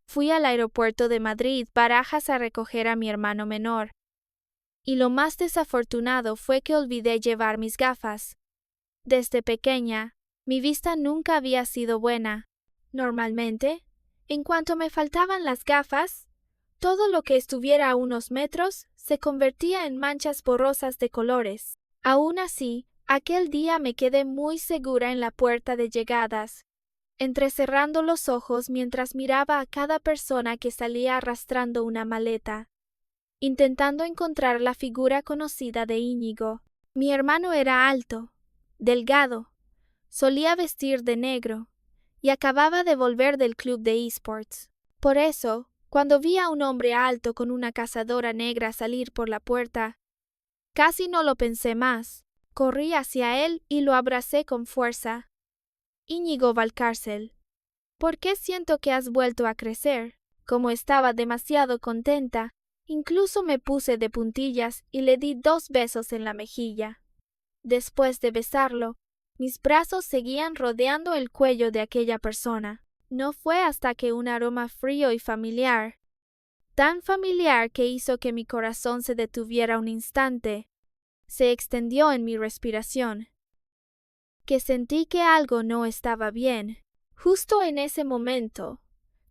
Fui al aeropuerto de Madrid, Barajas, a recoger a mi hermano menor. Y lo más desafortunado fue que olvidé llevar mis gafas. Desde pequeña, mi vista nunca había sido buena. Normalmente, en cuanto me faltaban las gafas, todo lo que estuviera a unos metros se convertía en manchas borrosas de colores. Aún así, aquel día me quedé muy segura en la puerta de llegadas, entrecerrando los ojos mientras miraba a cada persona que salía arrastrando una maleta, intentando encontrar la figura conocida de Íñigo. Mi hermano era alto, delgado, solía vestir de negro y acababa de volver del club de esports. Por eso, cuando vi a un hombre alto con una cazadora negra salir por la puerta, casi no lo pensé más. Corrí hacia él y lo abracé con fuerza. Íñigo Valcárcel, ¿por qué siento que has vuelto a crecer? Como estaba demasiado contenta, incluso me puse de puntillas y le di 2 besos en la mejilla. Después de besarlo, mis brazos seguían rodeando el cuello de aquella persona. No fue hasta que un aroma frío y familiar, tan familiar que hizo que mi corazón se detuviera un instante, se extendió en mi respiración, que sentí que algo no estaba bien. Justo en ese momento,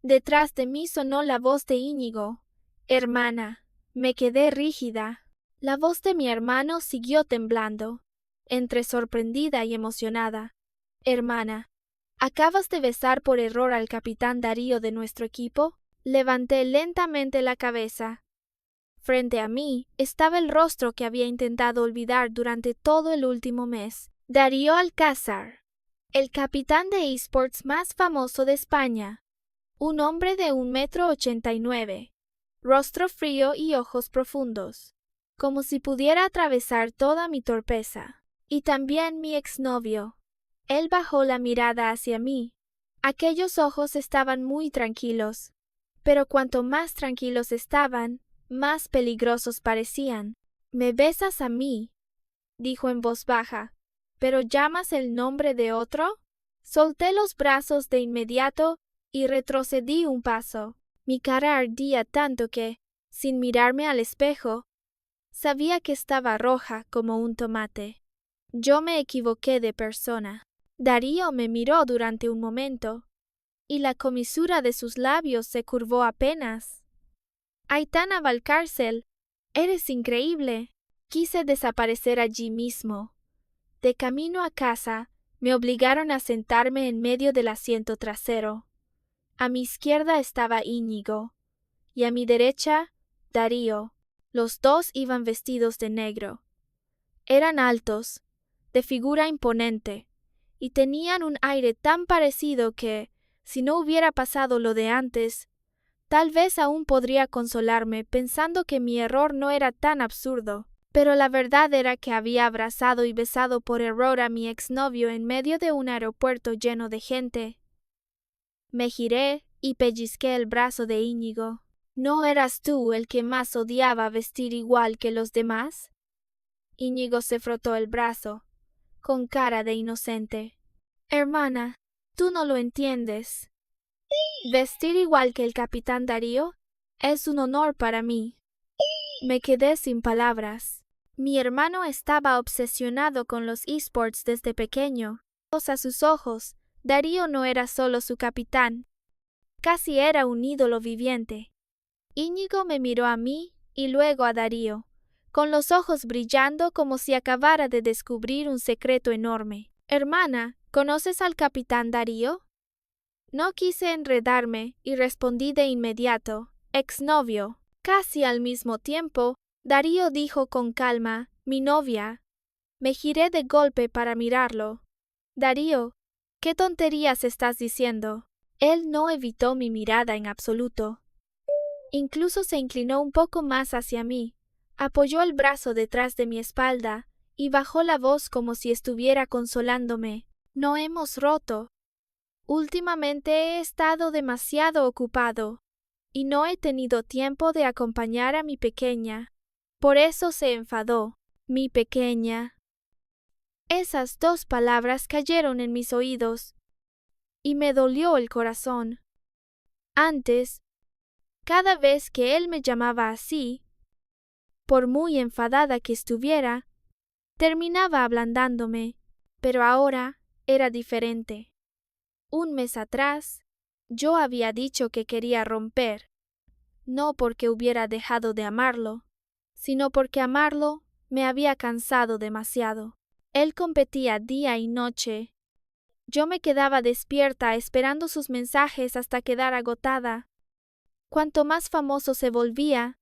detrás de mí sonó la voz de Íñigo. Hermana. Me quedé rígida. La voz de mi hermano siguió temblando, entre sorprendida y emocionada. Hermana, ¿acabas de besar por error al capitán Darío de nuestro equipo? Levanté lentamente la cabeza. Frente a mí estaba el rostro que había intentado olvidar durante todo el último mes. Darío Alcázar, el capitán de esports más famoso de España. Un hombre de 1,89 m, rostro frío y ojos profundos, como si pudiera atravesar toda mi torpeza. Y también mi exnovio. Él bajó la mirada hacia mí. Aquellos ojos estaban muy tranquilos, pero cuanto más tranquilos estaban, más peligrosos parecían. ¿Me besas a mí?, dijo en voz baja. ¿Pero llamas el nombre de otro? Solté los brazos de inmediato y retrocedí un paso. Mi cara ardía tanto que, sin mirarme al espejo, sabía que estaba roja como un tomate. Yo me equivoqué de persona. Darío me miró durante un momento, y la comisura de sus labios se curvó apenas. Aitana Valcárcel, eres increíble. Quise desaparecer allí mismo. De camino a casa, me obligaron a sentarme en medio del asiento trasero. A mi izquierda estaba Íñigo, y a mi derecha, Darío. Los dos iban vestidos de negro. Eran altos, de figura imponente, y tenían un aire tan parecido que, si no hubiera pasado lo de antes, tal vez aún podría consolarme pensando que mi error no era tan absurdo. Pero la verdad era que había abrazado y besado por error a mi exnovio en medio de un aeropuerto lleno de gente. Me giré y pellizqué el brazo de Íñigo. ¿No eras tú el que más odiaba vestir igual que los demás? Íñigo se frotó el brazo, con cara de inocente. Hermana, tú no lo entiendes. Vestir igual que el capitán Darío es un honor para mí. Me quedé sin palabras. Mi hermano estaba obsesionado con los esports desde pequeño. A sus ojos, Darío no era solo su capitán, casi era un ídolo viviente. Íñigo me miró a mí y luego a Darío, con los ojos brillando como si acabara de descubrir un secreto enorme. Hermana, ¿conoces al capitán Darío? No quise enredarme y respondí de inmediato, exnovio. Casi al mismo tiempo, Darío dijo con calma, mi novia. Me giré de golpe para mirarlo. Darío, ¿qué tonterías estás diciendo? Él no evitó mi mirada en absoluto. Incluso se inclinó un poco más hacia mí, apoyó el brazo detrás de mi espalda y bajó la voz como si estuviera consolándome. No hemos roto. Últimamente he estado demasiado ocupado y no he tenido tiempo de acompañar a mi pequeña. Por eso se enfadó. Mi pequeña. Esas 2 palabras cayeron en mis oídos y me dolió el corazón. Antes, Cada vez que él me llamaba así, por muy enfadada que estuviera, terminaba ablandándome, pero ahora era diferente. Un mes atrás, yo había dicho que quería romper, no porque hubiera dejado de amarlo, sino porque amarlo me había cansado demasiado. Él competía día y noche. Yo me quedaba despierta esperando sus mensajes hasta quedar agotada. Cuanto más famoso se volvía,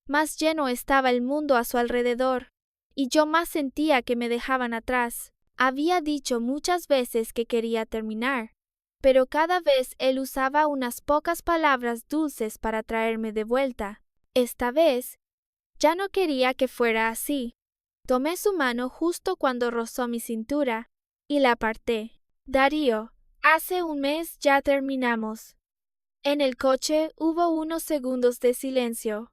más lleno estaba el mundo a su alrededor, y yo más sentía que me dejaban atrás. Había dicho muchas veces que quería terminar, pero cada vez él usaba unas pocas palabras dulces para traerme de vuelta. Esta vez, ya no quería que fuera así. Tomé su mano justo cuando rozó mi cintura y la aparté. Darío, hace un mes ya terminamos. En el coche hubo unos segundos de silencio.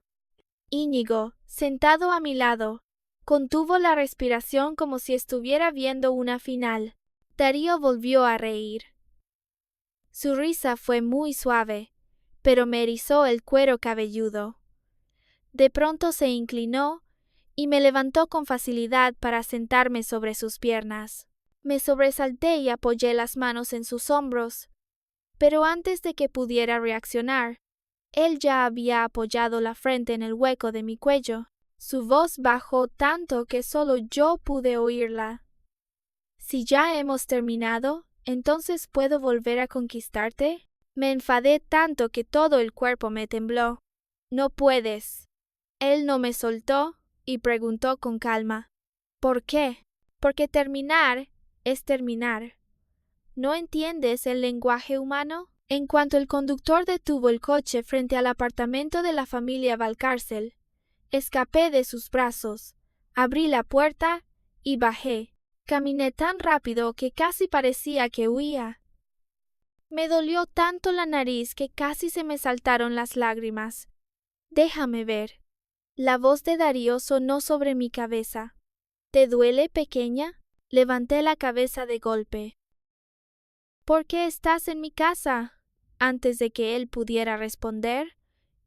Íñigo, sentado a mi lado, contuvo la respiración como si estuviera viendo una final. Darío volvió a reír. Su risa fue muy suave, pero me erizó el cuero cabelludo. De pronto se inclinó y me levantó con facilidad para sentarme sobre sus piernas. Me sobresalté y apoyé las manos en sus hombros, pero antes de que pudiera reaccionar, él ya había apoyado la frente en el hueco de mi cuello. Su voz bajó tanto que solo yo pude oírla. Si ya hemos terminado, ¿entonces puedo volver a conquistarte? Me enfadé tanto que todo el cuerpo me tembló. No puedes. Él no me soltó y preguntó con calma. ¿Por qué? Porque terminar es terminar. ¿No entiendes el lenguaje humano? En cuanto el conductor detuvo el coche frente al apartamento de la familia Valcárcel, escapé de sus brazos, abrí la puerta y bajé. Caminé tan rápido que casi parecía que huía. Me dolió tanto la nariz que casi se me saltaron las lágrimas. Déjame ver. La voz de Darío sonó sobre mi cabeza. ¿Te duele, pequeña? Levanté la cabeza de golpe. ¿Por qué estás en mi casa? Antes de que él pudiera responder,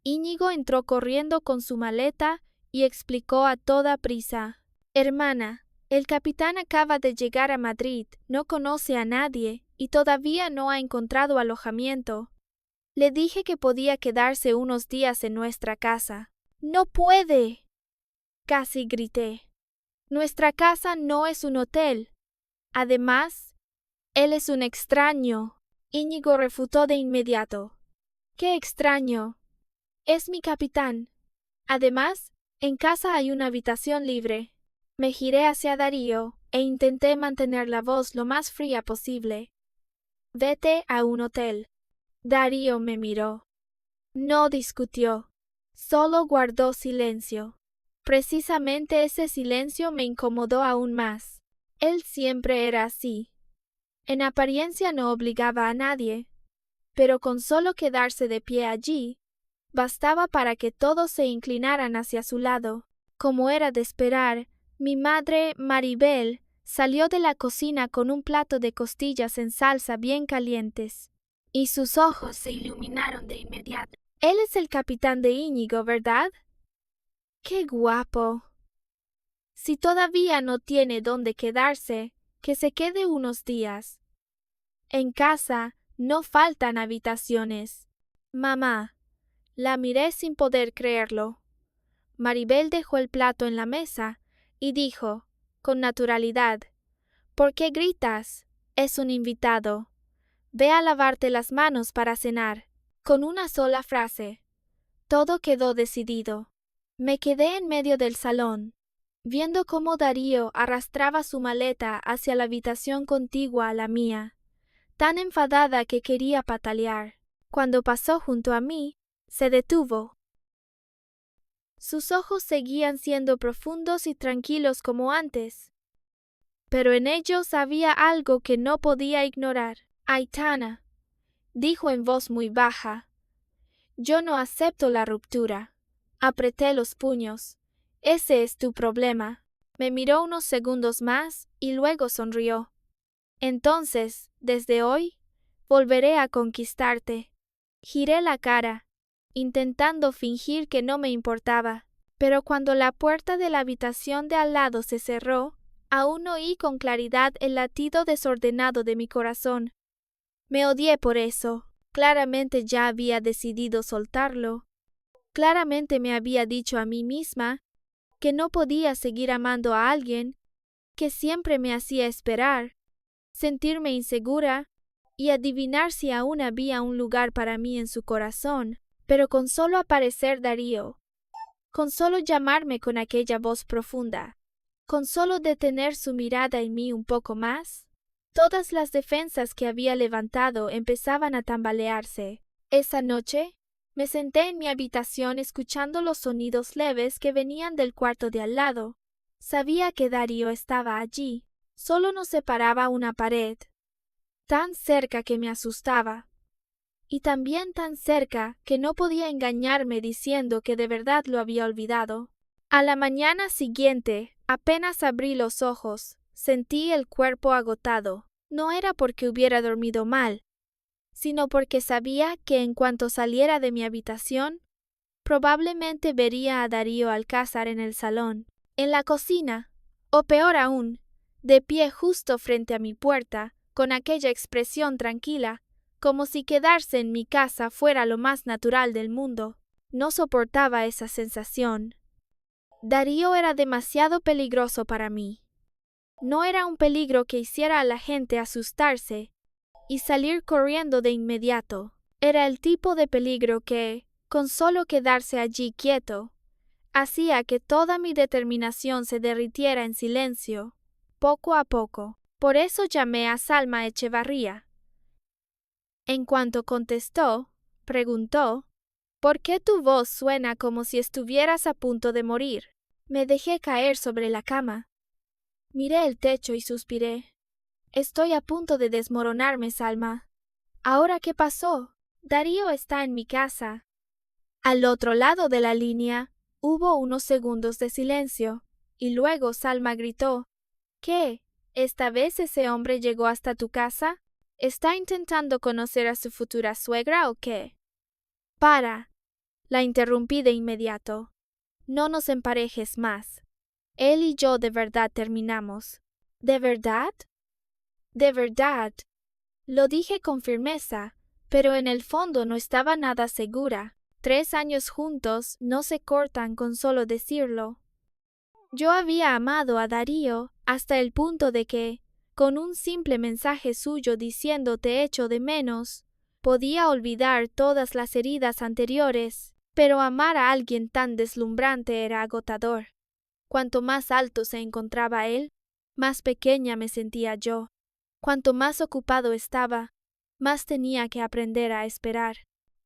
Íñigo entró corriendo con su maleta y explicó a toda prisa. Hermana, el capitán acaba de llegar a Madrid, no conoce a nadie y todavía no ha encontrado alojamiento. Le dije que podía quedarse unos días en nuestra casa. ¡No puede!, casi grité. Nuestra casa no es un hotel. Además, él es un extraño. Íñigo refutó de inmediato. ¡Qué extraño! Es mi capitán. Además, en casa hay una habitación libre. Me giré hacia Darío e intenté mantener la voz lo más fría posible. Vete a un hotel. Darío me miró. No discutió. Solo guardó silencio. Precisamente ese silencio me incomodó aún más. Él siempre era así. En apariencia no obligaba a nadie, pero con solo quedarse de pie allí, bastaba para que todos se inclinaran hacia su lado. Como era de esperar, mi madre, Maribel, salió de la cocina con un plato de costillas en salsa bien calientes, y sus ojos se iluminaron de inmediato. Él es el capitán de Íñigo, ¿verdad? ¡Qué guapo! Si todavía no tiene dónde quedarse, que se quede unos días. En casa no faltan habitaciones. Mamá, la miré sin poder creerlo. Maribel dejó el plato en la mesa y dijo, con naturalidad, ¿por qué gritas? Es un invitado. Ve a lavarte las manos para cenar. Con una sola frase. Todo quedó decidido. Me quedé en medio del salón, viendo cómo Darío arrastraba su maleta hacia la habitación contigua a la mía, tan enfadada que quería patalear. Cuando pasó junto a mí, se detuvo. Sus ojos seguían siendo profundos y tranquilos como antes, pero en ellos había algo que no podía ignorar. Aitana, dijo en voz muy baja, yo no acepto la ruptura. Apreté los puños. Ese es tu problema. Me miró unos segundos más y luego sonrió. Entonces, desde hoy, volveré a conquistarte. Giré la cara. intentando fingir que no me importaba. Pero cuando la puerta de la habitación de al lado se cerró, aún oí con claridad el latido desordenado de mi corazón. Me odié por eso. Claramente ya había decidido soltarlo. Claramente me había dicho a mí misma que no podía seguir amando a alguien que siempre me hacía esperar, sentirme insegura y adivinar si aún había un lugar para mí en su corazón. Pero con solo aparecer Darío, con solo llamarme con aquella voz profunda, con solo detener su mirada en mí un poco más, todas las defensas que había levantado empezaban a tambalearse. Esa noche me senté en mi habitación escuchando los sonidos leves que venían del cuarto de al lado. Sabía que Darío estaba allí. Solo nos separaba una pared, tan cerca que me asustaba, y también tan cerca que no podía engañarme diciendo que de verdad lo había olvidado. A la mañana siguiente, apenas abrí los ojos, sentí el cuerpo agotado. No era porque hubiera dormido mal, sino porque sabía que en cuanto saliera de mi habitación, probablemente vería a Darío Alcázar en el salón, en la cocina, o peor aún, de pie justo frente a mi puerta, con aquella expresión tranquila, como si quedarse en mi casa fuera lo más natural del mundo. No soportaba esa sensación. Darío era demasiado peligroso para mí. No era un peligro que hiciera a la gente asustarse y salir corriendo de inmediato. Era el tipo de peligro que, con solo quedarse allí quieto, hacía que toda mi determinación se derritiera en silencio, poco a poco. Por eso llamé a Salma Echevarría. En cuanto contestó, preguntó: ¿por qué tu voz suena como si estuvieras a punto de morir? Me dejé caer sobre la cama. Miré el techo y suspiré. Estoy a punto de desmoronarme, Salma. ¿Ahora qué pasó? Darío está en mi casa. Al otro lado de la línea hubo unos segundos de silencio, y luego Salma gritó: ¿qué? ¿Esta vez ese hombre llegó hasta tu casa? ¿Está intentando conocer a su futura suegra o qué? Para. La interrumpí de inmediato. No nos emparejes más. Él y yo de verdad terminamos. ¿De verdad? De verdad. Lo dije con firmeza, pero en el fondo no estaba nada segura. 3 años juntos no se cortan con solo decirlo. Yo había amado a Darío hasta el punto de que, con un simple mensaje suyo diciendo te echo de menos, podía olvidar todas las heridas anteriores, pero amar a alguien tan deslumbrante era agotador. Cuanto más alto se encontraba él, más pequeña me sentía yo. Cuanto más ocupado estaba, más tenía que aprender a esperar.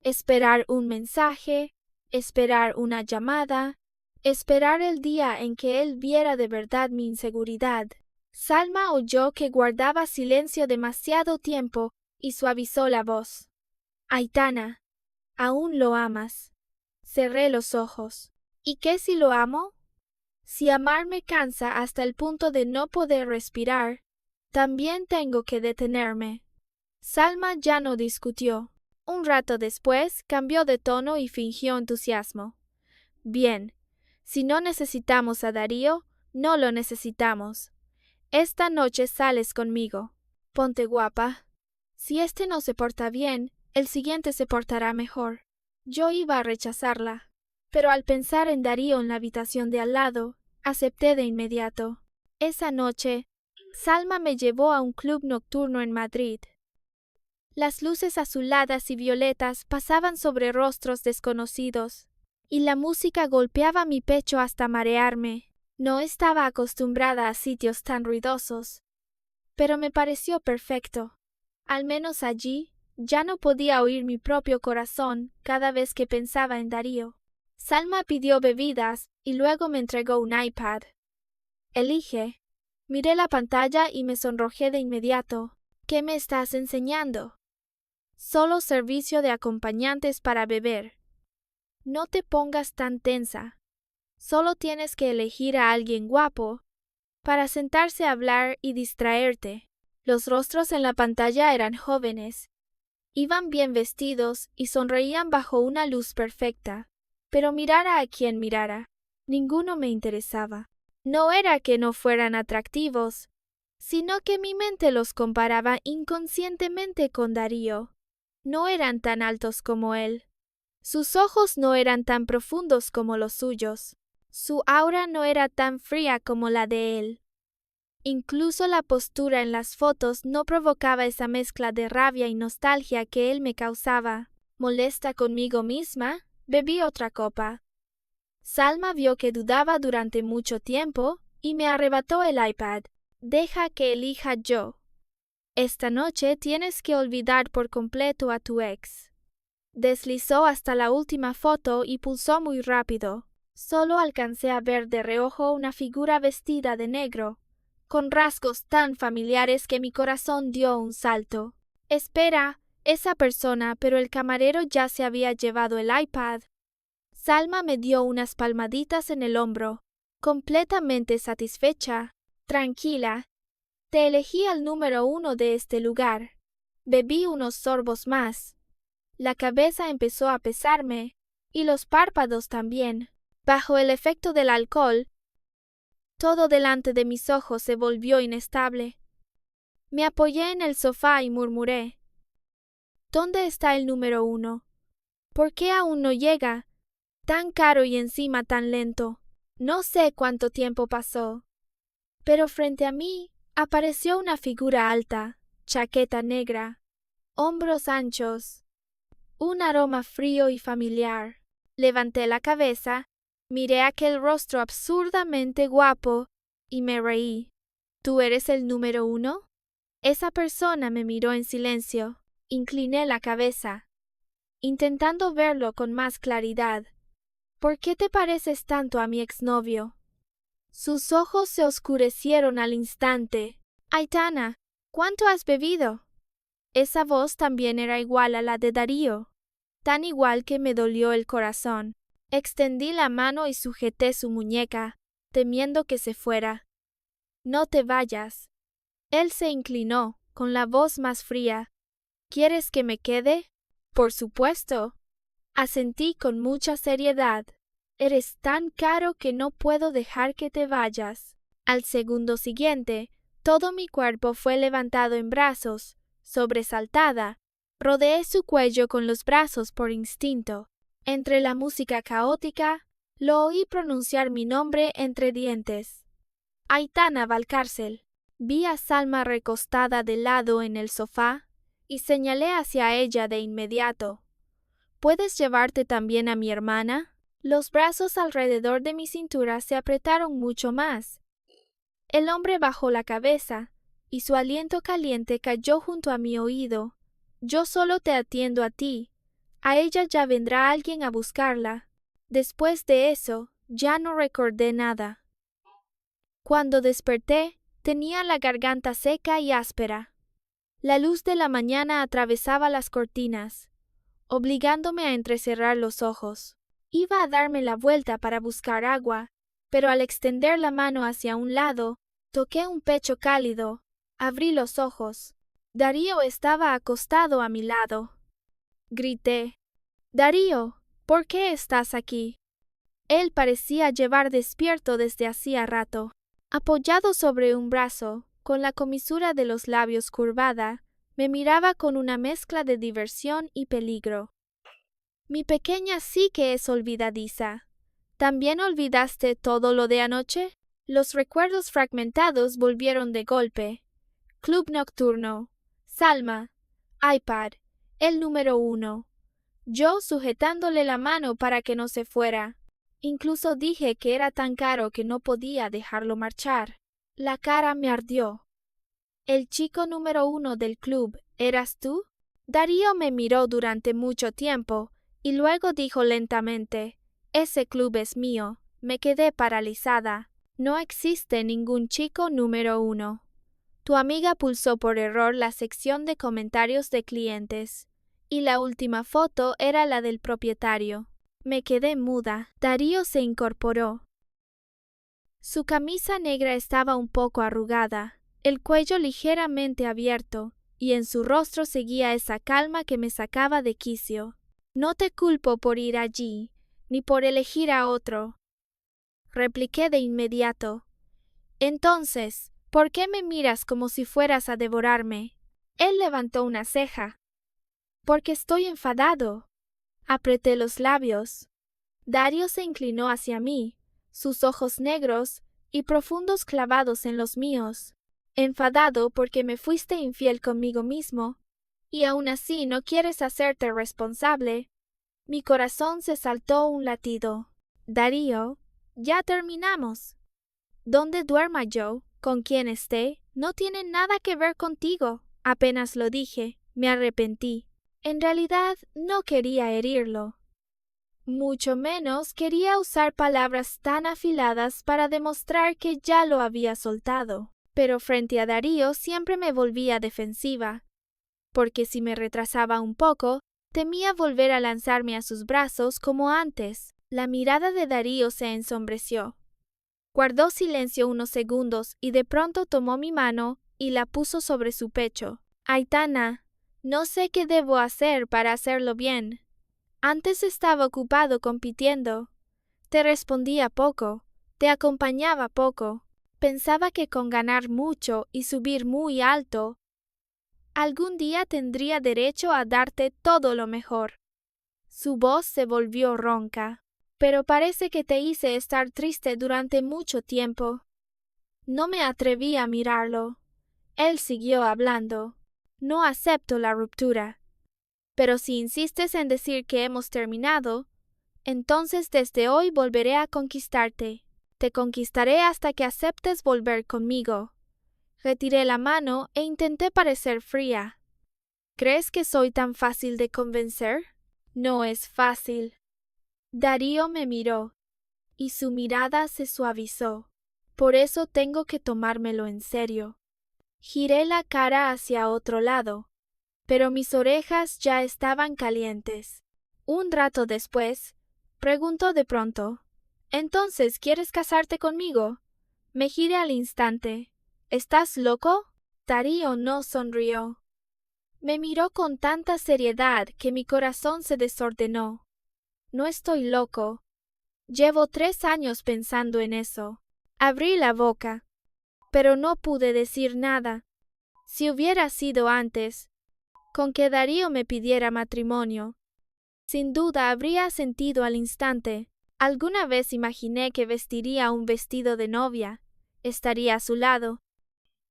Esperar un mensaje, esperar una llamada, esperar el día en que él viera de verdad mi inseguridad. Salma oyó que guardaba silencio demasiado tiempo y suavizó la voz. Aitana, aún lo amas. Cerré los ojos. ¿Y qué si lo amo? Si amar me cansa hasta el punto de no poder respirar, también tengo que detenerme. Salma ya no discutió. Un rato después cambió de tono y fingió entusiasmo. Bien, si no necesitamos a Darío, no lo necesitamos. Esta noche sales conmigo. Ponte guapa. Si este no se porta bien, el siguiente se portará mejor. Yo iba a rechazarla, pero al pensar en Darío en la habitación de al lado, acepté de inmediato. Esa noche, Salma me llevó a un club nocturno en Madrid. Las luces azuladas y violetas pasaban sobre rostros desconocidos, y la música golpeaba mi pecho hasta marearme. No estaba acostumbrada a sitios tan ruidosos, pero me pareció perfecto. Al menos allí ya no podía oír mi propio corazón cada vez que pensaba en Darío. Salma pidió bebidas y luego me entregó un iPad. Elige. Miré la pantalla y me sonrojé de inmediato. ¿Qué me estás enseñando? Solo servicio de acompañantes para beber. No te pongas tan tensa. Solo tienes que elegir a alguien guapo para sentarse a hablar y distraerte. Los rostros en la pantalla eran jóvenes, Iban bien vestidos y sonreían bajo una luz perfecta. Pero mirara a quien mirara, ninguno me interesaba. No era que no fueran atractivos, sino que mi mente los comparaba inconscientemente con Darío. No eran tan altos como él. Sus ojos no eran tan profundos como los suyos. Su aura no era tan fría como la de él. Incluso la postura en las fotos no provocaba esa mezcla de rabia y nostalgia que él me causaba. Molesta conmigo misma, bebí otra copa. Salma vio que dudaba durante mucho tiempo y me arrebató el iPad. Deja que elija yo. Esta noche tienes que olvidar por completo a tu ex. Deslizó hasta la última foto y pulsó muy rápido. Solo alcancé a ver de reojo una figura vestida de negro, con rasgos tan familiares que mi corazón dio un salto. Espera, esa persona, pero el camarero ya se había llevado el iPad. Salma me dio unas palmaditas en el hombro, completamente satisfecha. Tranquila, te elegí al número 1 de este lugar. Bebí unos sorbos más. La cabeza empezó a pesarme, y los párpados también. Bajo el efecto del alcohol, todo delante de mis ojos se volvió inestable. Me apoyé en el sofá y murmuré: ¿Dónde está el número 1? ¿Por qué aún no llega? Tan caro y encima tan lento. No sé cuánto tiempo pasó, pero frente a mí apareció una figura alta, chaqueta negra, hombros anchos, un aroma frío y familiar. Levanté la cabeza, miré aquel rostro absurdamente guapo y me reí. ¿Tú eres el número 1? Esa persona me miró en silencio. Incliné la cabeza, intentando verlo con más claridad. ¿Por qué te pareces tanto a mi exnovio? Sus ojos se oscurecieron al instante. Aitana, ¿cuánto has bebido? Esa voz también era igual a la de Darío, tan igual que me dolió el corazón. Extendí la mano y sujeté su muñeca, temiendo que se fuera. No te vayas. Él se inclinó, con la voz más fría. ¿Quieres que me quede? Por supuesto. Asentí con mucha seriedad. Eres tan caro que no puedo dejar que te vayas. Al segundo siguiente, todo mi cuerpo fue levantado en brazos. Sobresaltada, rodeé su cuello con los brazos por instinto. Entre la música caótica, lo oí pronunciar mi nombre entre dientes. Aitana Valcárcel. Vi a Salma recostada de lado en el sofá y señalé hacia ella de inmediato. ¿Puedes llevarte también a mi hermana? Los brazos alrededor de mi cintura se apretaron mucho más. El hombre bajó la cabeza y su aliento caliente cayó junto a mi oído. Yo solo te atiendo a ti. A ella ya vendrá alguien a buscarla. Después de eso, ya no recordé nada. Cuando desperté, tenía la garganta seca y áspera. La luz de la mañana atravesaba las cortinas, obligándome a entrecerrar los ojos. Iba a darme la vuelta para buscar agua, pero al extender la mano hacia un lado, toqué un pecho cálido. Abrí los ojos. Darío estaba acostado a mi lado. Grité: «Darío, ¿por qué estás aquí?» Él parecía llevar despierto desde hacía rato. Apoyado sobre un brazo, con la comisura de los labios curvada, me miraba con una mezcla de diversión y peligro. Mi pequeña sí que es olvidadiza. ¿También olvidaste todo lo de anoche? Los recuerdos fragmentados volvieron de golpe. Club nocturno, Salma, iPad, el número 1. Yo sujetándole la mano para que no se fuera. Incluso dije que era tan caro que no podía dejarlo marchar. La cara me ardió. ¿El chico número 1 del club eras tú? Darío me miró durante mucho tiempo y luego dijo lentamente: «Ese club es mío». Me quedé paralizada. No existe ningún chico número 1. Tu amiga pulsó por error la sección de comentarios de clientes, y la última foto era la del propietario. Me quedé muda. Darío se incorporó. Su camisa negra estaba un poco arrugada, el cuello ligeramente abierto, y en su rostro seguía esa calma que me sacaba de quicio. No te culpo por ir allí, ni por elegir a otro, repliqué de inmediato. Entonces, ¿por qué me miras como si fueras a devorarme? Él levantó una ceja. Porque estoy enfadado. Apreté los labios. Darío se inclinó hacia mí, sus ojos negros y profundos clavados en los míos. Enfadado porque me fuiste infiel conmigo mismo, y aún así no quieres hacerte responsable. Mi corazón se saltó un latido. Darío, ya terminamos. Donde duerma yo, con quien esté, no tiene nada que ver contigo. Apenas lo dije, me arrepentí. En realidad no quería herirlo. Mucho menos quería usar palabras tan afiladas para demostrar que ya lo había soltado. Pero frente a Darío siempre me volvía defensiva, porque si me retrasaba un poco, temía volver a lanzarme a sus brazos como antes. La mirada de Darío se ensombreció. Guardó silencio unos segundos y de pronto tomó mi mano y la puso sobre su pecho. Aitana, no sé qué debo hacer para hacerlo bien. Antes estaba ocupado compitiendo. Te respondía poco, te acompañaba poco. Pensaba que con ganar mucho y subir muy alto, algún día tendría derecho a darte todo lo mejor. Su voz se volvió ronca. Pero parece que te hice estar triste durante mucho tiempo. No me atreví a mirarlo. Él siguió hablando. No acepto la ruptura. Pero si insistes en decir que hemos terminado, entonces desde hoy volveré a conquistarte. Te conquistaré hasta que aceptes volver conmigo. Retiré la mano e intenté parecer fría. ¿Crees que soy tan fácil de convencer? No es fácil. Darío me miró, y su mirada se suavizó. Por eso tengo que tomármelo en serio. Giré la cara hacia otro lado, pero mis orejas ya estaban calientes. Un rato después, preguntó de pronto, ¿entonces quieres casarte conmigo? Me giré al instante. ¿Estás loco? Darío no sonrió. Me miró con tanta seriedad que mi corazón se desordenó. No estoy loco. Llevo 3 años pensando en eso. Abrí la boca, pero no pude decir nada. Si hubiera sido antes, con que Darío me pidiera matrimonio, sin duda habría sentido al instante. Alguna vez imaginé que vestiría un vestido de novia, estaría a su lado,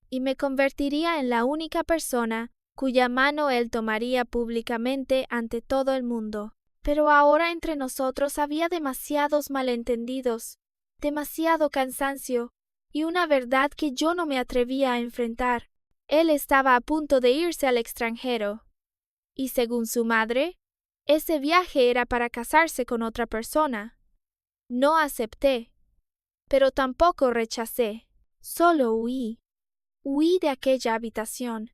y me convertiría en la única persona cuya mano él tomaría públicamente ante todo el mundo. Pero ahora entre nosotros había demasiados malentendidos, demasiado cansancio y una verdad que yo no me atrevía a enfrentar. Él estaba a punto de irse al extranjero, y según su madre, ese viaje era para casarse con otra persona. No acepté, pero tampoco rechacé, solo huí. Huí de aquella habitación,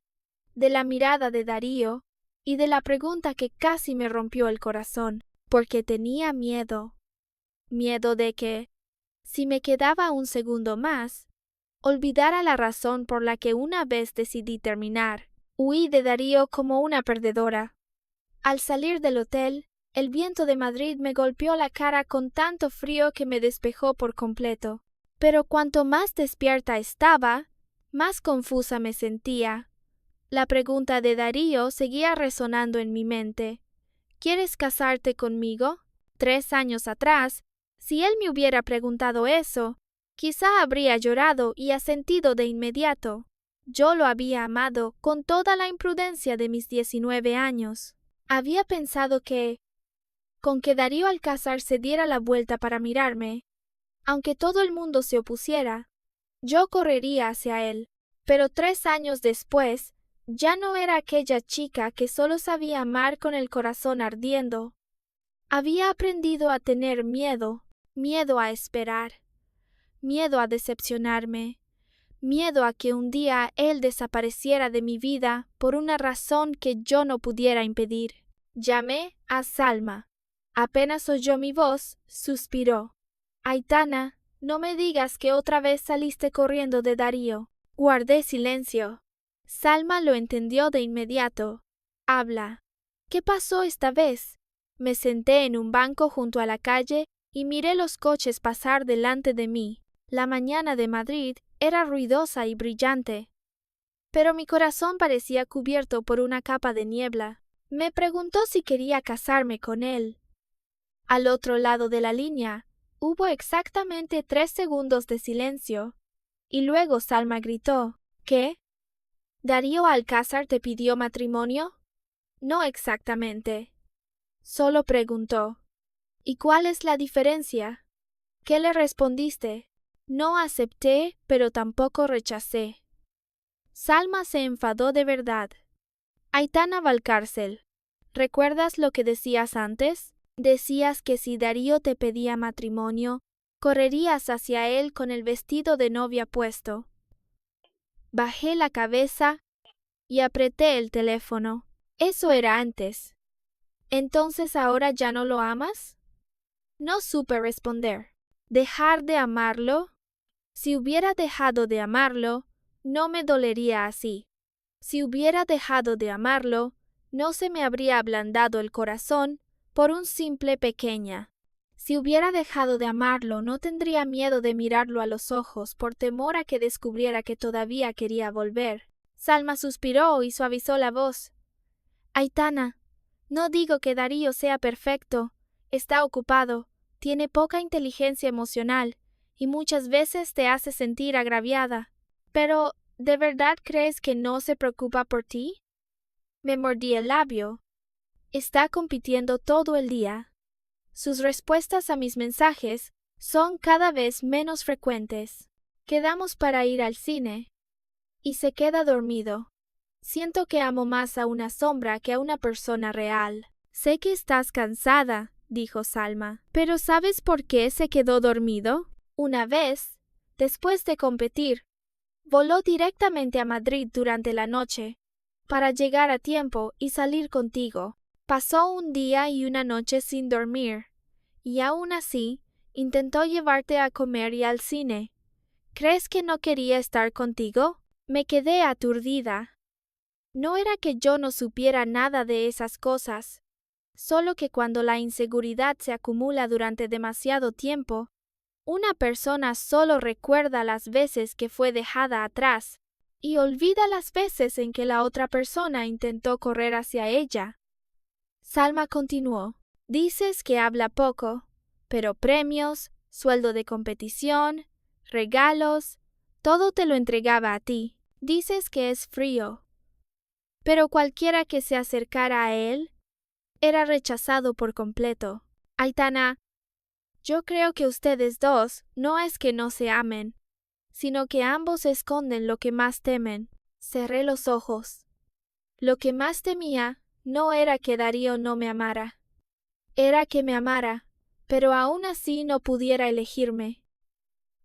de la mirada de Darío, y de la pregunta que casi me rompió el corazón, porque tenía miedo. Miedo de que, si me quedaba un segundo más, olvidara la razón por la que una vez decidí terminar. Huí de Darío como una perdedora. Al salir del hotel, el viento de Madrid me golpeó la cara con tanto frío que me despejó por completo. Pero cuanto más despierta estaba, más confusa me sentía. La pregunta de Darío seguía resonando en mi mente. ¿Quieres casarte conmigo? 3 años atrás, si él me hubiera preguntado eso, quizá habría llorado y asentido de inmediato. Yo lo había amado con toda la imprudencia de mis 19 años. Había pensado que, con que Darío al casarse diera la vuelta para mirarme, aunque todo el mundo se opusiera, yo correría hacia él. Pero 3 años después, ya no era aquella chica que solo sabía amar con el corazón ardiendo. Había aprendido a tener miedo, miedo a esperar, miedo a decepcionarme, miedo a que un día él desapareciera de mi vida por una razón que yo no pudiera impedir. Llamé a Salma. Apenas oyó mi voz, suspiró. Aitana, no me digas que otra vez saliste corriendo de Darío. Guardé silencio. Salma lo entendió de inmediato. Habla. ¿Qué pasó esta vez? Me senté en un banco junto a la calle y miré los coches pasar delante de mí. La mañana de Madrid era ruidosa y brillante, pero mi corazón parecía cubierto por una capa de niebla. Me preguntó si quería casarme con él. Al otro lado de la línea, hubo exactamente 3 segundos de silencio, y luego Salma gritó: ¿Qué? ¿Darío Alcázar te pidió matrimonio? No exactamente. Solo preguntó. ¿Y cuál es la diferencia? ¿Qué le respondiste? No acepté, pero tampoco rechacé. Salma se enfadó de verdad. Aitana Valcárcel, ¿recuerdas lo que decías antes? Decías que si Darío te pedía matrimonio, correrías hacia él con el vestido de novia puesto. Bajé la cabeza y apreté el teléfono. Eso era antes. ¿Entonces ahora ya no lo amas? No supe responder. ¿Dejar de amarlo? Si hubiera dejado de amarlo, no me dolería así. Si hubiera dejado de amarlo, no se me habría ablandado el corazón por un simple pequeña. Si hubiera dejado de amarlo, no tendría miedo de mirarlo a los ojos por temor a que descubriera que todavía quería volver. Salma suspiró y suavizó la voz. Aitana, no digo que Darío sea perfecto. Está ocupado, tiene poca inteligencia emocional y muchas veces te hace sentir agraviada. Pero, ¿de verdad crees que no se preocupa por ti? Me mordí el labio. Está compitiendo todo el día. Sus respuestas a mis mensajes son cada vez menos frecuentes. Quedamos para ir al cine. Y se queda dormido. Siento que amo más a una sombra que a una persona real. Sé que estás cansada, dijo Salma. ¿Pero sabes por qué se quedó dormido? Una vez, después de competir, voló directamente a Madrid durante la noche, para llegar a tiempo y salir contigo. Pasó un día y una noche sin dormir, y aún así, intentó llevarte a comer y al cine. ¿Crees que no quería estar contigo? Me quedé aturdida. No era que yo no supiera nada de esas cosas, solo que cuando la inseguridad se acumula durante demasiado tiempo, una persona solo recuerda las veces que fue dejada atrás y olvida las veces en que la otra persona intentó correr hacia ella. Salma continuó. Dices que habla poco, pero premios, sueldo de competición, regalos, todo te lo entregaba a ti. Dices que es frío, pero cualquiera que se acercara a él era rechazado por completo. Aitana, yo creo que ustedes dos no es que no se amen, sino que ambos esconden lo que más temen. Cerré los ojos. Lo que más temía no era que Darío no me amara. Era que me amara, pero aún así no pudiera elegirme.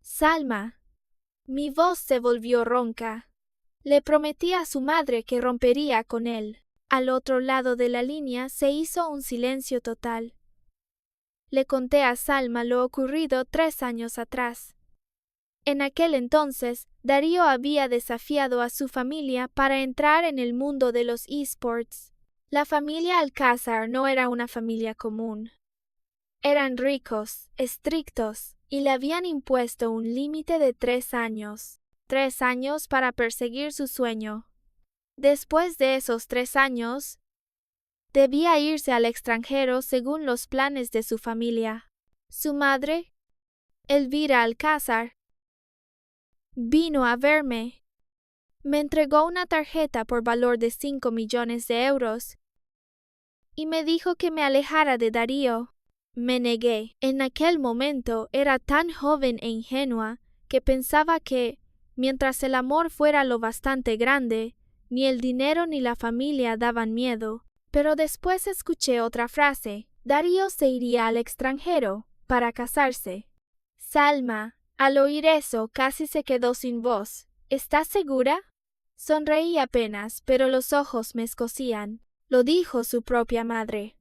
Salma. Mi voz se volvió ronca. Le prometí a su madre que rompería con él. Al otro lado de la línea se hizo un silencio total. Le conté a Salma lo ocurrido 3 años atrás. En aquel entonces, Darío había desafiado a su familia para entrar en el mundo de los esports. La familia Alcázar no era una familia común. Eran ricos, estrictos, y le habían impuesto un límite de 3 años. 3 años para perseguir su sueño. Después de esos 3 años, debía irse al extranjero según los planes de su familia. Su madre, Elvira Alcázar, vino a verme. Me entregó una tarjeta por valor de 5 millones de euros y me dijo que me alejara de Darío. Me negué. En aquel momento era tan joven e ingenua que pensaba que, mientras el amor fuera lo bastante grande, ni el dinero ni la familia daban miedo. Pero después escuché otra frase. Darío se iría al extranjero para casarse. Salma, al oír eso, casi se quedó sin voz. ¿Estás segura? Sonreí apenas, pero los ojos me escocían. Lo dijo su propia madre.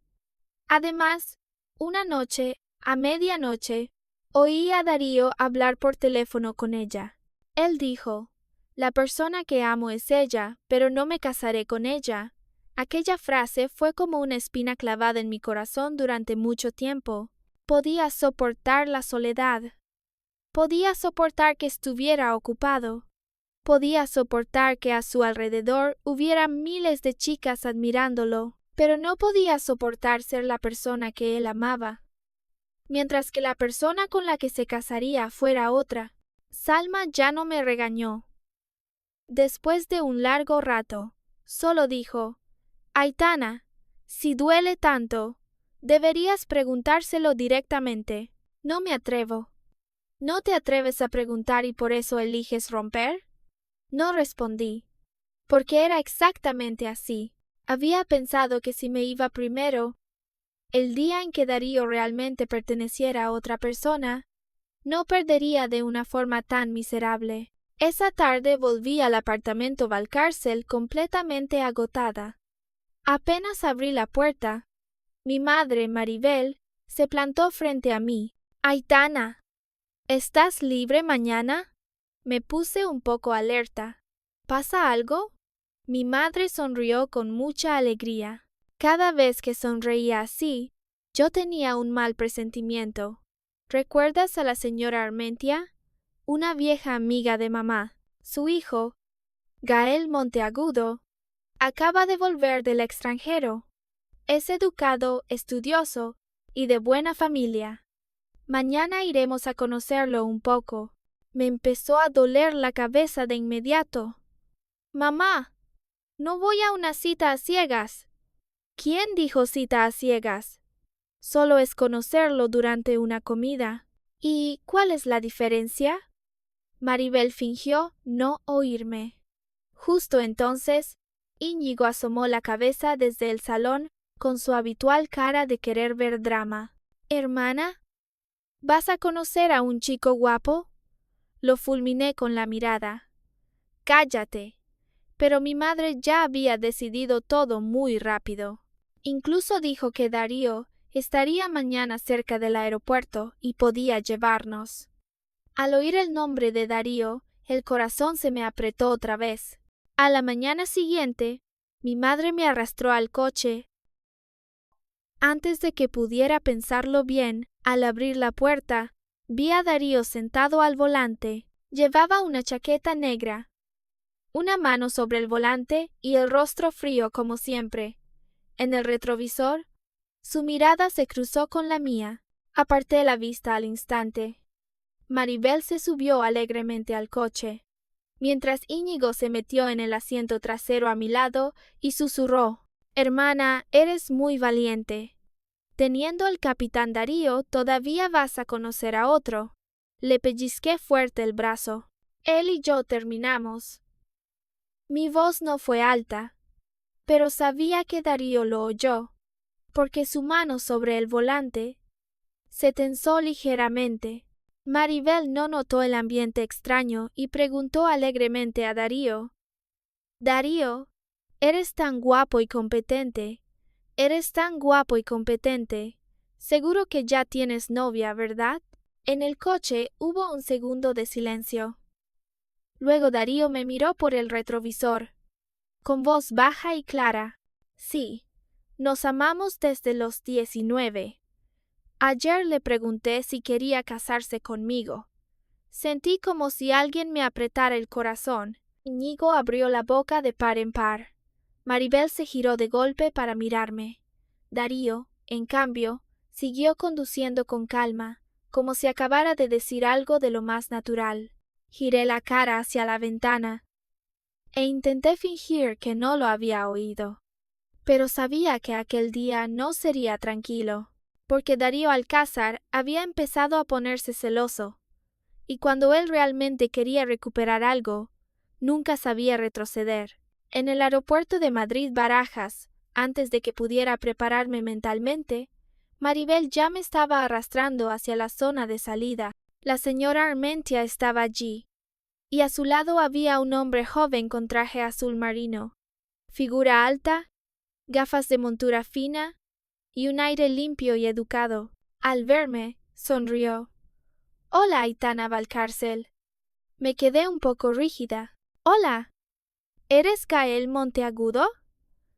Además, una noche, a medianoche, oí a Darío hablar por teléfono con ella. Él dijo: La persona que amo es ella, pero no me casaré con ella. Aquella frase fue como una espina clavada en mi corazón durante mucho tiempo. Podía soportar la soledad. Podía soportar que estuviera ocupado. Podía soportar que a su alrededor hubiera miles de chicas admirándolo, pero no podía soportar ser la persona que él amaba. Mientras que la persona con la que se casaría fuera otra. Salma ya no me regañó. Después de un largo rato, solo dijo: Aitana, si duele tanto, deberías preguntárselo directamente. No me atrevo. ¿No te atreves a preguntar y por eso eliges romper? No respondí, porque era exactamente así. Había pensado que si me iba primero, el día en que Darío realmente perteneciera a otra persona, no perdería de una forma tan miserable. Esa tarde volví al apartamento Valcárcel completamente agotada. Apenas abrí la puerta, mi madre, Maribel, se plantó frente a mí. Aitana, ¿estás libre mañana? Me puse un poco alerta. ¿Pasa algo? Mi madre sonrió con mucha alegría. Cada vez que sonreía así, yo tenía un mal presentimiento. ¿Recuerdas a la señora Armentia? Una vieja amiga de mamá. Su hijo, Gael Monteagudo, acaba de volver del extranjero. Es educado, estudioso y de buena familia. Mañana iremos a conocerlo un poco. Me empezó a doler la cabeza de inmediato. Mamá, no voy a una cita a ciegas. ¿Quién dijo cita a ciegas? Solo es conocerlo durante una comida. ¿Y cuál es la diferencia? Maribel fingió no oírme. Justo entonces, Íñigo asomó la cabeza desde el salón con su habitual cara de querer ver drama. Hermana, ¿vas a conocer a un chico guapo? Lo fulminé con la mirada. Cállate. Pero mi madre ya había decidido todo muy rápido. Incluso dijo que Darío estaría mañana cerca del aeropuerto y podía llevarnos. Al oír el nombre de Darío, el corazón se me apretó otra vez. A la mañana siguiente, mi madre me arrastró al coche. Antes de que pudiera pensarlo bien, al abrir la puerta, vi a Darío sentado al volante. Llevaba una chaqueta negra, una mano sobre el volante y el rostro frío como siempre. En el retrovisor, su mirada se cruzó con la mía. Aparté la vista al instante. Maribel se subió alegremente al coche, mientras Íñigo se metió en el asiento trasero a mi lado y susurró: Hermana, eres muy valiente. Teniendo al capitán Darío, todavía vas a conocer a otro. Le pellizqué fuerte el brazo. Él y yo terminamos. Mi voz no fue alta, pero sabía que Darío lo oyó, porque su mano sobre el volante se tensó ligeramente. Maribel no notó el ambiente extraño y preguntó alegremente a Darío: Darío, eres tan guapo y competente. Eres tan guapo y competente. Seguro que ya tienes novia, ¿verdad? En el coche hubo un segundo de silencio. Luego Darío me miró por el retrovisor, con voz baja y clara. Sí, nos amamos desde los 19. Ayer le pregunté si quería casarse conmigo. Sentí como si alguien me apretara el corazón. Íñigo abrió la boca de par en par. Maribel se giró de golpe para mirarme. Darío, en cambio, siguió conduciendo con calma, como si acabara de decir algo de lo más natural. Giré la cara hacia la ventana e intenté fingir que no lo había oído. Pero sabía que aquel día no sería tranquilo, porque Darío Alcázar había empezado a ponerse celoso, y cuando él realmente quería recuperar algo, nunca sabía retroceder. En el aeropuerto de Madrid-Barajas, antes de que pudiera prepararme mentalmente, Maribel ya me estaba arrastrando hacia la zona de salida. La señora Armentia estaba allí, y a su lado había un hombre joven con traje azul marino, figura alta, gafas de montura fina y un aire limpio y educado. Al verme, sonrió. Hola, Aitana Valcárcel. Me quedé un poco rígida. Hola. ¿Eres Gael Monteagudo?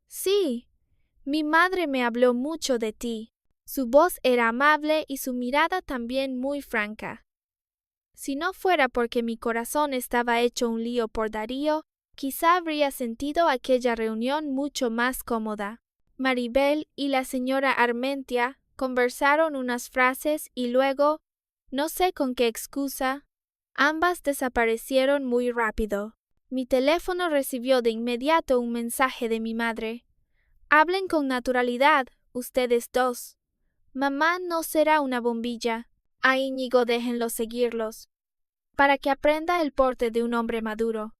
Sí. Mi madre me habló mucho de ti. Su voz era amable y su mirada también muy franca. Si no fuera porque mi corazón estaba hecho un lío por Darío, quizá habría sentido aquella reunión mucho más cómoda. Maribel y la señora Armentia conversaron unas frases y luego, no sé con qué excusa, ambas desaparecieron muy rápido. Mi teléfono recibió de inmediato un mensaje de mi madre. Hablen con naturalidad, ustedes dos. Mamá no será una bombilla. A Íñigo déjenlo seguirlos, para que aprenda el porte de un hombre maduro.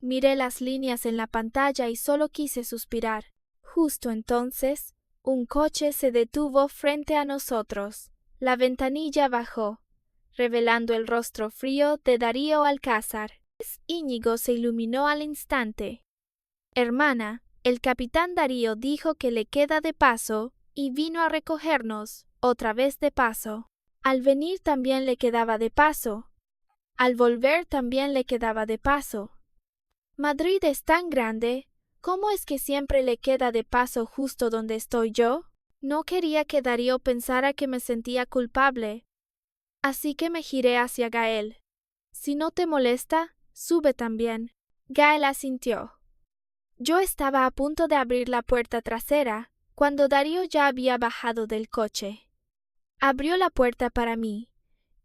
Miré las líneas en la pantalla y solo quise suspirar. Justo entonces, un coche se detuvo frente a nosotros. La ventanilla bajó, revelando el rostro frío de Darío Alcázar. Íñigo se iluminó al instante. Hermana, el capitán Darío dijo que le queda de paso y vino a recogernos, otra vez de paso. Al venir también le quedaba de paso. Al volver también le quedaba de paso. Madrid es tan grande, ¿cómo es que siempre le queda de paso justo donde estoy yo? No quería que Darío pensara que me sentía culpable, así que me giré hacia Gael. Si no te molesta, sube también. Gael asintió. Yo estaba a punto de abrir la puerta trasera, cuando Darío ya había bajado del coche. Abrió la puerta para mí,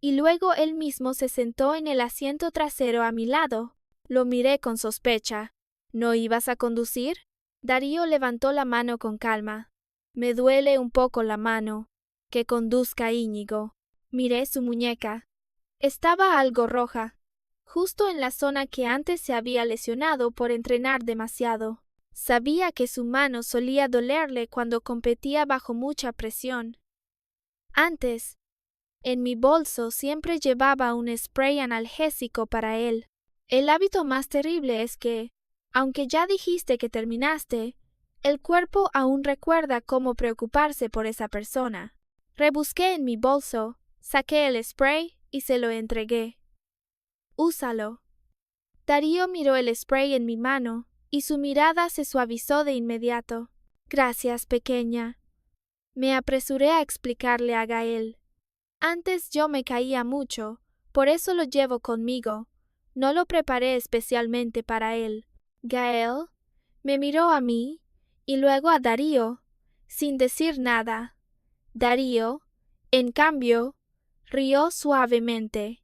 y luego él mismo se sentó en el asiento trasero a mi lado. Lo miré con sospecha. ¿No ibas a conducir? Darío levantó la mano con calma. Me duele un poco la mano. Que conduzca Íñigo. Miré su muñeca. Estaba algo roja, justo en la zona que antes se había lesionado por entrenar demasiado. Sabía que su mano solía dolerle cuando competía bajo mucha presión. Antes, en mi bolso siempre llevaba un spray analgésico para él. El hábito más terrible es que, aunque ya dijiste que terminaste, el cuerpo aún recuerda cómo preocuparse por esa persona. Rebusqué en mi bolso, saqué el spray y se lo entregué. Úsalo. Darío miró el spray en mi mano y su mirada se suavizó de inmediato. Gracias, pequeña. Me apresuré a explicarle a Gael. Antes yo me caía mucho, por eso lo llevo conmigo. No lo preparé especialmente para él. Gael me miró a mí y luego a Darío, sin decir nada. Darío, en cambio, rió suavemente.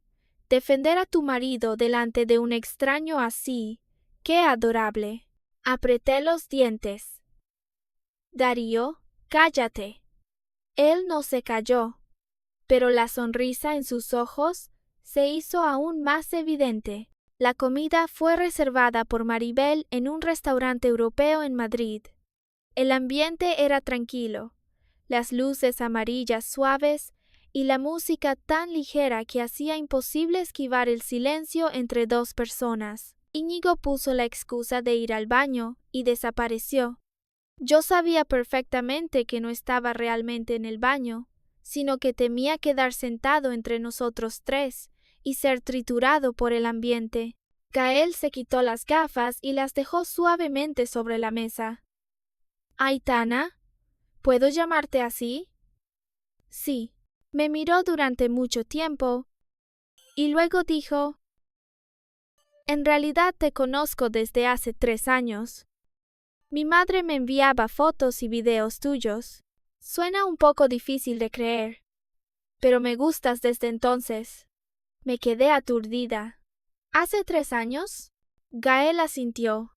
Defender a tu marido delante de un extraño así, ¡qué adorable! Apreté los dientes. Darío, cállate. Él no se calló, pero la sonrisa en sus ojos se hizo aún más evidente. La comida fue reservada por Maribel en un restaurante europeo en Madrid. El ambiente era tranquilo, las luces amarillas suaves y la música tan ligera que hacía imposible esquivar el silencio entre dos personas. Íñigo puso la excusa de ir al baño y desapareció. Yo sabía perfectamente que no estaba realmente en el baño, sino que temía quedar sentado entre nosotros tres y ser triturado por el ambiente. Gael se quitó las gafas y las dejó suavemente sobre la mesa. Aitana, ¿puedo llamarte así? Sí. Me miró durante mucho tiempo y luego dijo: En realidad te conozco desde hace 3 años. Mi madre me enviaba fotos y videos tuyos. Suena un poco difícil de creer, pero me gustas desde entonces. Me quedé aturdida. ¿Hace 3 años? Gael asintió.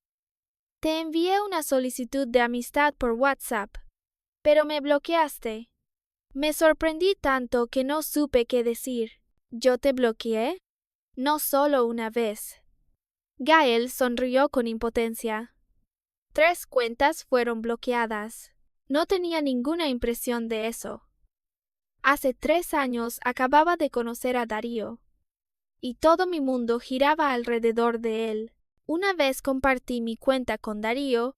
Te envié una solicitud de amistad por WhatsApp, pero me bloqueaste. Me sorprendí tanto que no supe qué decir. ¿Yo te bloqueé? No solo una vez. Gael sonrió con impotencia. 3 cuentas fueron bloqueadas. No tenía ninguna impresión de eso. Hace 3 años acababa de conocer a Darío, y todo mi mundo giraba alrededor de él. Una vez compartí mi cuenta con Darío,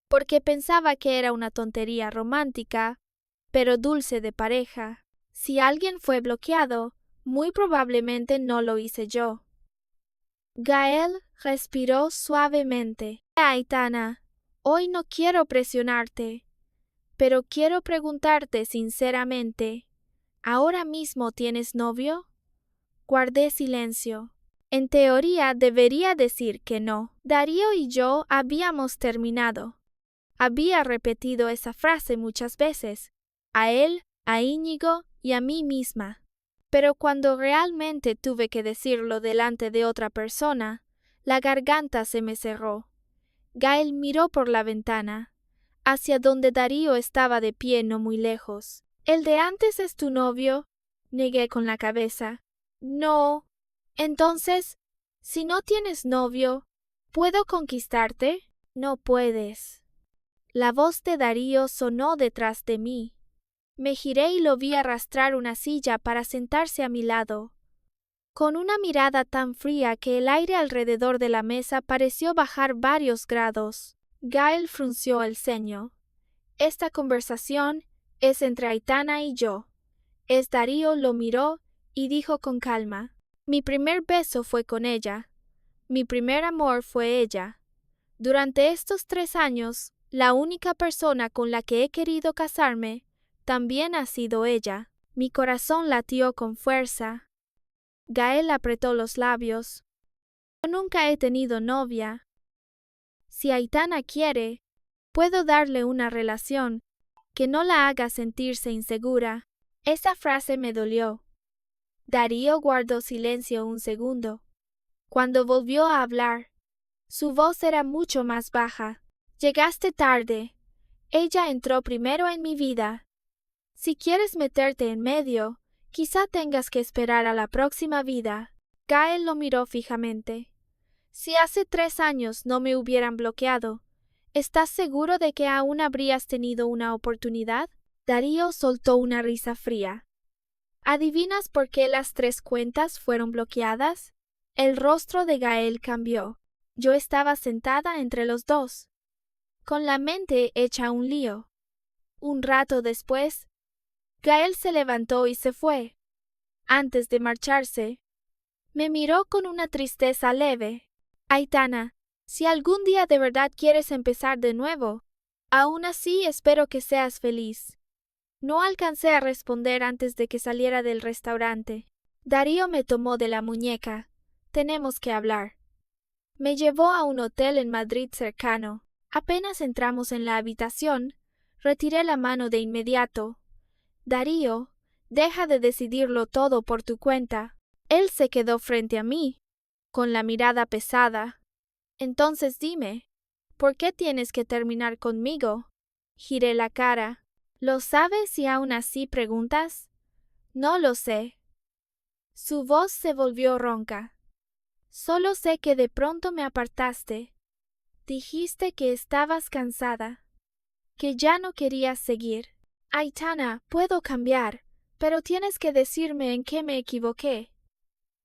porque pensaba que era una tontería romántica, pero dulce de pareja. Si alguien fue bloqueado, muy probablemente no lo hice yo. Gael Respiró suavemente. Aitana, hoy no quiero presionarte, pero quiero preguntarte sinceramente, ¿ahora mismo tienes novio? Guardé silencio. En teoría debería decir que no. Darío y yo habíamos terminado. Había repetido esa frase muchas veces, a él, a Íñigo y a mí misma. Pero cuando realmente tuve que decirlo delante de otra persona, la garganta se me cerró. Gael miró por la ventana, hacia donde Darío estaba de pie no muy lejos. ¿El de antes es tu novio? Negué con la cabeza. No. Entonces, si no tienes novio, ¿puedo conquistarte? No puedes. La voz de Darío sonó detrás de mí. Me giré y lo vi arrastrar una silla para sentarse a mi lado. Con una mirada tan fría que el aire alrededor de la mesa pareció bajar varios grados, Gael frunció el ceño. Esta conversación es entre Aitana y yo. Darío lo miró y dijo con calma: mi primer beso fue con ella. Mi primer amor fue ella. Durante estos 3 años, la única persona con la que he querido casarme también ha sido ella. Mi corazón latió con fuerza. Gael apretó los labios. Yo nunca he tenido novia. Si Aitana quiere, puedo darle una relación que no la haga sentirse insegura. Esa frase me dolió. Darío guardó silencio un segundo. Cuando volvió a hablar, su voz era mucho más baja. Llegaste tarde. Ella entró primero en mi vida. Si quieres meterte en medio, quizá tengas que esperar a la próxima vida. Gael lo miró fijamente. Si hace 3 años no me hubieran bloqueado, ¿estás seguro de que aún habrías tenido una oportunidad? Darío soltó una risa fría. ¿Adivinas por qué las 3 cuentas fueron bloqueadas? El rostro de Gael cambió. Yo estaba sentada entre los dos, con la mente hecha un lío. Un rato después, Gael se levantó y se fue. Antes de marcharse, me miró con una tristeza leve. Aitana, si algún día de verdad quieres empezar de nuevo, aún así espero que seas feliz. No alcancé a responder antes de que saliera del restaurante. Darío me tomó de la muñeca. Tenemos que hablar. Me llevó a un hotel en Madrid cercano. Apenas entramos en la habitación, retiré la mano de inmediato. Darío, deja de decidirlo todo por tu cuenta. Él se quedó frente a mí, con la mirada pesada. Entonces dime, ¿por qué tienes que terminar conmigo? Giré la cara. ¿Lo sabes y aún así preguntas? No lo sé. Su voz se volvió ronca. Solo sé que de pronto me apartaste. Dijiste que estabas cansada, que ya no querías seguir. Aitana, puedo cambiar, pero tienes que decirme en qué me equivoqué.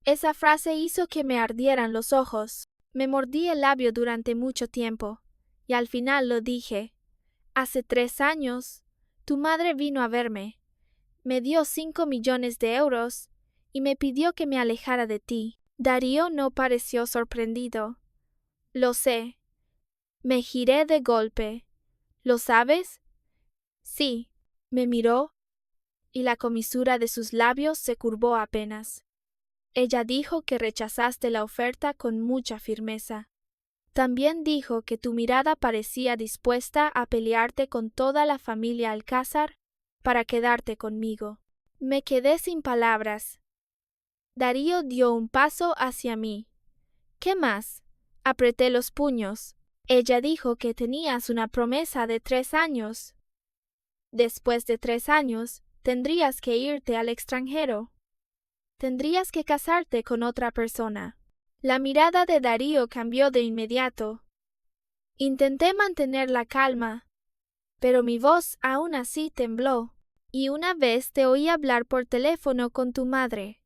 Esa frase hizo que me ardieran los ojos. Me mordí el labio durante mucho tiempo, y al final lo dije. Hace 3 años, tu madre vino a verme. Me dio 5 millones de euros y me pidió que me alejara de ti. Darío no pareció sorprendido. Lo sé. Me giré de golpe. ¿Lo sabes? Sí. Me miró y la comisura de sus labios se curvó apenas. Ella dijo que rechazaste la oferta con mucha firmeza. También dijo que tu mirada parecía dispuesta a pelearte con toda la familia Alcázar para quedarte conmigo. Me quedé sin palabras. Darío dio un paso hacia mí. ¿Qué más? Apreté los puños. Ella dijo que tenías una promesa de 3 años. Después de 3 años, tendrías que irte al extranjero. Tendrías que casarte con otra persona. La mirada de Darío cambió de inmediato. Intenté mantener la calma, pero mi voz aún así tembló. Y una vez te oí hablar por teléfono con tu madre.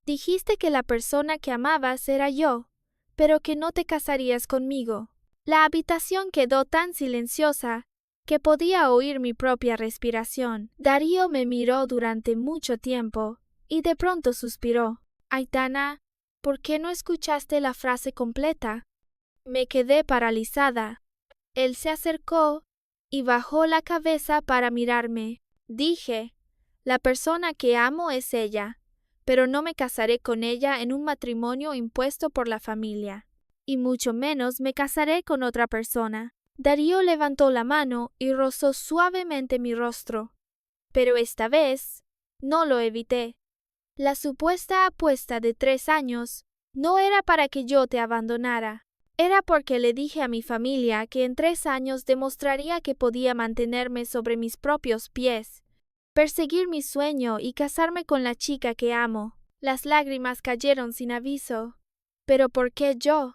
Dijiste que la persona que amabas era yo, pero que no te casarías conmigo. La habitación quedó tan silenciosa que podía oír mi propia respiración. Darío me miró durante mucho tiempo y de pronto suspiró. Aitana, ¿Por qué no escuchaste la frase completa? Me quedé paralizada. Él se acercó y bajó la cabeza para mirarme. Dije, la persona que amo es ella, pero no me casaré con ella en un matrimonio impuesto por la familia, y mucho menos me casaré con otra persona. Darío levantó la mano y rozó suavemente mi rostro, pero esta vez no lo evité. La supuesta apuesta de 3 años no era para que yo te abandonara. Era porque le dije a mi familia que en 3 años demostraría que podía mantenerme sobre mis propios pies, perseguir mi sueño y casarme con la chica que amo. Las lágrimas cayeron sin aviso. ¿Pero por qué yo?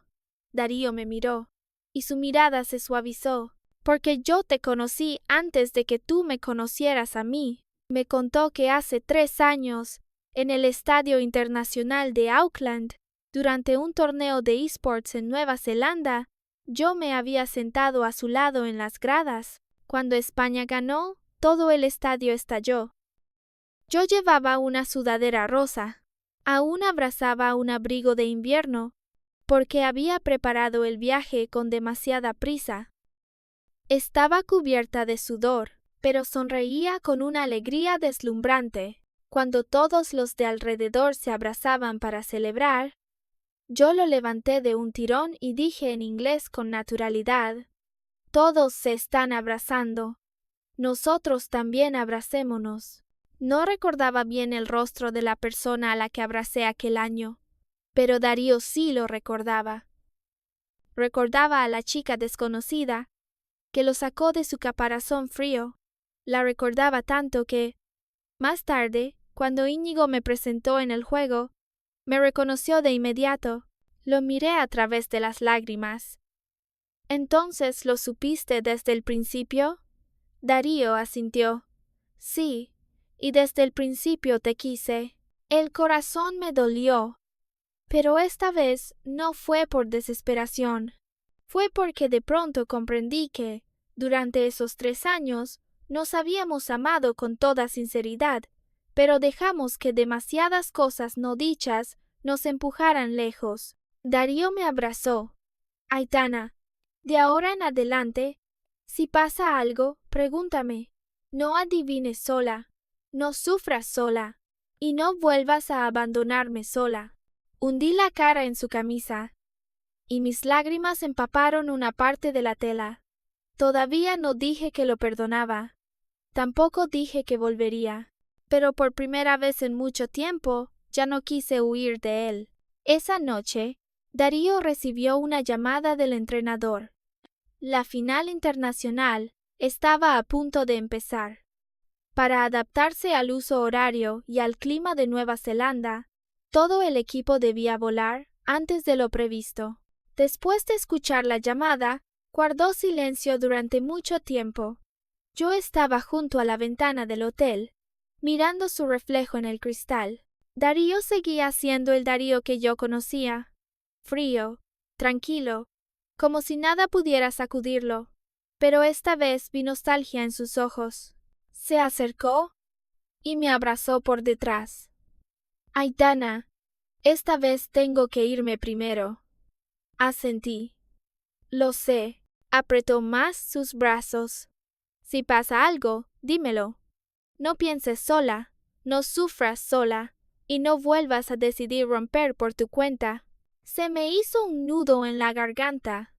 Darío me miró, y su mirada se suavizó. Porque yo te conocí antes de que tú me conocieras a mí. Me contó que hace 3 años, en el Estadio Internacional de Auckland, durante un torneo de esports en Nueva Zelanda, yo me había sentado a su lado en las gradas. Cuando España ganó, todo el estadio estalló. Yo llevaba una sudadera rosa. Aún abrazaba un abrigo de invierno, porque había preparado el viaje con demasiada prisa. Estaba cubierta de sudor, pero sonreía con una alegría deslumbrante. Cuando todos los de alrededor se abrazaban para celebrar, yo lo levanté de un tirón y dije en inglés con naturalidad, todos se están abrazando. Nosotros también abracémonos. No recordaba bien el rostro de la persona a la que abracé aquel año, pero Darío sí lo recordaba. Recordaba a la chica desconocida, que lo sacó de su caparazón frío. La recordaba tanto que, más tarde, cuando Íñigo me presentó en el juego, me reconoció de inmediato. Lo miré a través de las lágrimas. ¿Entonces lo supiste desde el principio? Darío asintió. Sí, y desde el principio te quise. El corazón me dolió. Pero esta vez no fue por desesperación. Fue porque de pronto comprendí que, durante esos 3 años, nos habíamos amado con toda sinceridad, pero dejamos que demasiadas cosas no dichas nos empujaran lejos. Darío me abrazó. Aitana, de ahora en adelante, si pasa algo, pregúntame. No adivines sola, no sufras sola, y no vuelvas a abandonarme sola. Hundí la cara en su camisa, y mis lágrimas empaparon una parte de la tela. Todavía no dije que lo perdonaba. Tampoco dije que volvería. Pero por primera vez en mucho tiempo, ya no quise huir de él. Esa noche, Darío recibió una llamada del entrenador. La final internacional estaba a punto de empezar. Para adaptarse al uso horario y al clima de Nueva Zelanda, todo el equipo debía volar antes de lo previsto. Después de escuchar la llamada, guardó silencio durante mucho tiempo. Yo estaba junto a la ventana del hotel, mirando su reflejo en el cristal. Darío seguía siendo el Darío que yo conocía, frío, tranquilo, como si nada pudiera sacudirlo, pero esta vez vi nostalgia en sus ojos. Se acercó y me abrazó por detrás. Aitana, esta vez tengo que irme primero. Asentí. Lo sé. Apretó más sus brazos. Si pasa algo, dímelo. No pienses sola, no sufras sola, y no vuelvas a decidir romper por tu cuenta. Se me hizo un nudo en la garganta.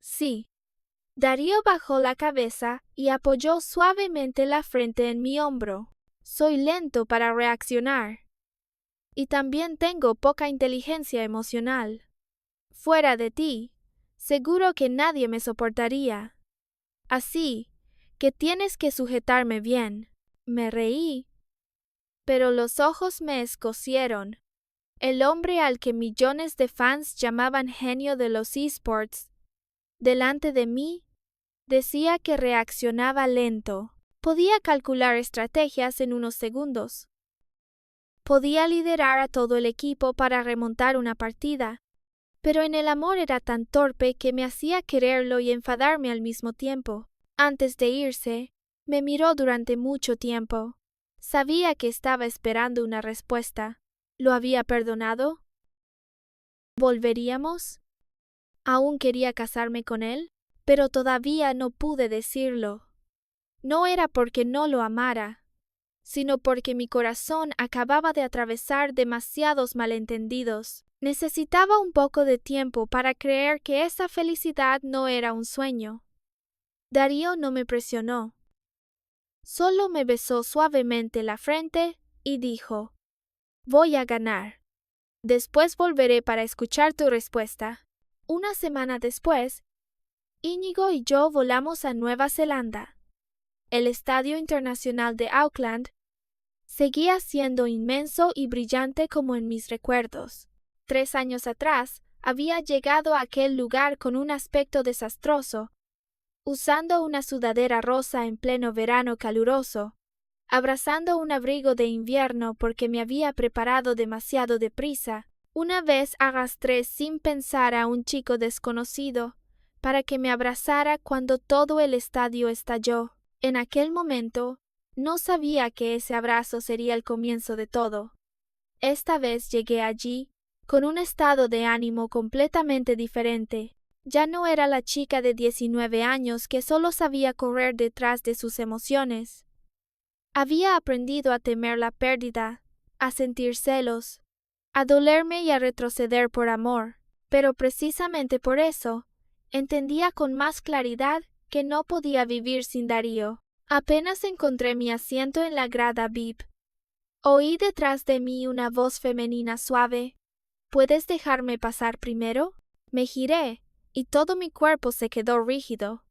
Sí. Darío bajó la cabeza y apoyó suavemente la frente en mi hombro. Soy lento para reaccionar. Y también tengo poca inteligencia emocional. Fuera de ti, seguro que nadie me soportaría. Así que tienes que sujetarme bien. Me reí, pero los ojos me escocieron. El hombre al que millones de fans llamaban genio de los esports, delante de mí, decía que reaccionaba lento. Podía calcular estrategias en unos segundos. Podía liderar a todo el equipo para remontar una partida, pero en el amor era tan torpe que me hacía quererlo y enfadarme al mismo tiempo. Antes de irse, me miró durante mucho tiempo. Sabía que estaba esperando una respuesta. ¿Lo había perdonado? ¿Volveríamos? Aún quería casarme con él, pero todavía no pude decirlo. No era porque no lo amara, sino porque mi corazón acababa de atravesar demasiados malentendidos. Necesitaba un poco de tiempo para creer que esa felicidad no era un sueño. Darío no me presionó. Solo me besó suavemente la frente y dijo: «Voy a ganar. Después volveré para escuchar tu respuesta». Una semana después, Íñigo y yo volamos a Nueva Zelanda. El Estadio Internacional de Auckland seguía siendo inmenso y brillante como en mis recuerdos. 3 años atrás, había llegado a aquel lugar con un aspecto desastroso, usando una sudadera rosa en pleno verano caluroso, abrazando un abrigo de invierno porque me había preparado demasiado deprisa. Una vez arrastré sin pensar a un chico desconocido para que me abrazara cuando todo el estadio estalló. En aquel momento, no sabía que ese abrazo sería el comienzo de todo. Esta vez llegué allí con un estado de ánimo completamente diferente. Ya no era la chica de 19 años que solo sabía correr detrás de sus emociones. Había aprendido a temer la pérdida, a sentir celos, a dolerme y a retroceder por amor, pero precisamente por eso, entendía con más claridad que no podía vivir sin Darío. Apenas encontré mi asiento en la grada VIP. Oí detrás de mí una voz femenina suave: «¿Puedes dejarme pasar primero?». Me giré, y todo mi cuerpo se quedó rígido.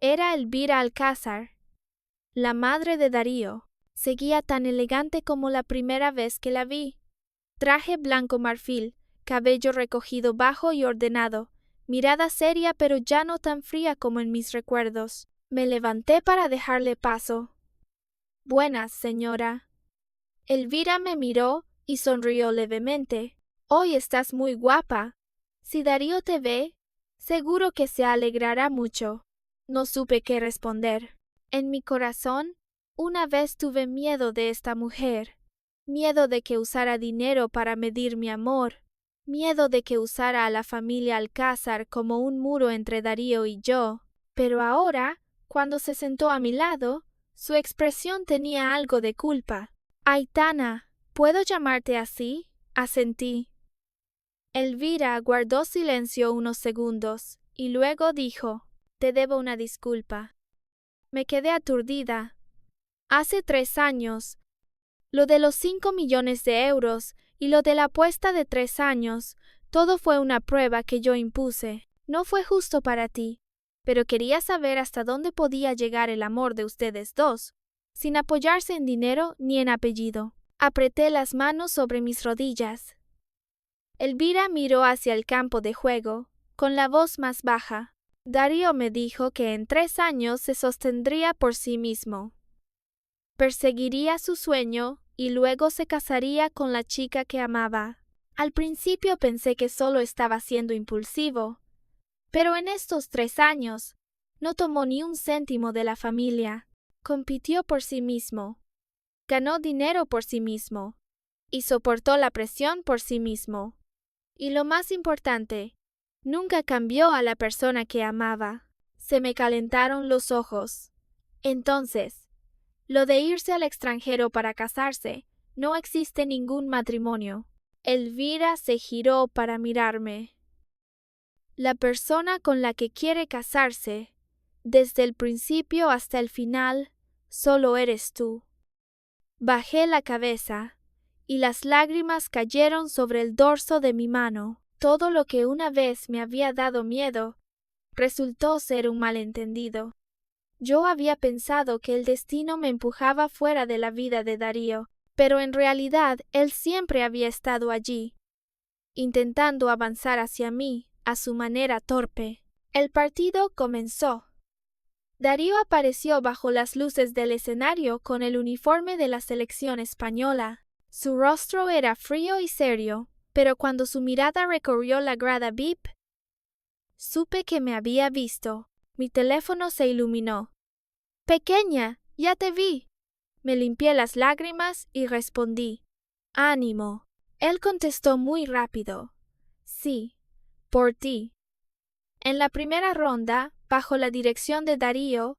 Era Elvira Alcázar, la madre de Darío. Seguía tan elegante como la primera vez que la vi. Traje blanco marfil, cabello recogido bajo y ordenado, mirada seria pero ya no tan fría como en mis recuerdos. Me levanté para dejarle paso. «Buenas, señora». Elvira me miró y sonrió levemente. «Hoy estás muy guapa. Si Darío te ve, seguro que se alegrará mucho». No supe qué responder. En mi corazón, una vez tuve miedo de esta mujer. Miedo de que usara dinero para medir mi amor. Miedo de que usara a la familia Alcázar como un muro entre Darío y yo. Pero ahora, cuando se sentó a mi lado, su expresión tenía algo de culpa. «Aitana, ¿puedo llamarte así?», asentí. Elvira guardó silencio unos segundos y luego dijo: «Te debo una disculpa». Me quedé aturdida. Hace 3 años, lo de los 5 millones de euros y lo de la apuesta de 3 años, todo fue una prueba que yo impuse. No fue justo para ti, pero quería saber hasta dónde podía llegar el amor de ustedes dos, sin apoyarse en dinero ni en apellido. Apreté las manos sobre mis rodillas. Elvira miró hacia el campo de juego, con la voz más baja. Darío me dijo que en 3 años se sostendría por sí mismo. Perseguiría su sueño y luego se casaría con la chica que amaba. Al principio pensé que solo estaba siendo impulsivo, pero en estos 3 años no tomó ni un céntimo de la familia. Compitió por sí mismo, ganó dinero por sí mismo y soportó la presión por sí mismo. Y lo más importante, nunca cambió a la persona que amaba. Se me calentaron los ojos. Entonces, lo de irse al extranjero para casarse, no existe ningún matrimonio. Elvira se giró para mirarme. La persona con la que quiere casarse, desde el principio hasta el final, solo eres tú. Bajé la cabeza, y las lágrimas cayeron sobre el dorso de mi mano. Todo lo que una vez me había dado miedo resultó ser un malentendido. Yo había pensado que el destino me empujaba fuera de la vida de Darío, pero en realidad él siempre había estado allí, intentando avanzar hacia mí a su manera torpe. El partido comenzó. Darío apareció bajo las luces del escenario con el uniforme de la selección española. Su rostro era frío y serio, pero cuando su mirada recorrió la grada VIP, supe que me había visto. Mi teléfono se iluminó. «Pequeña, ya te vi». Me limpié las lágrimas y respondí: «Ánimo». Él contestó muy rápido: Sí, por ti. En la primera ronda, bajo la dirección de Darío,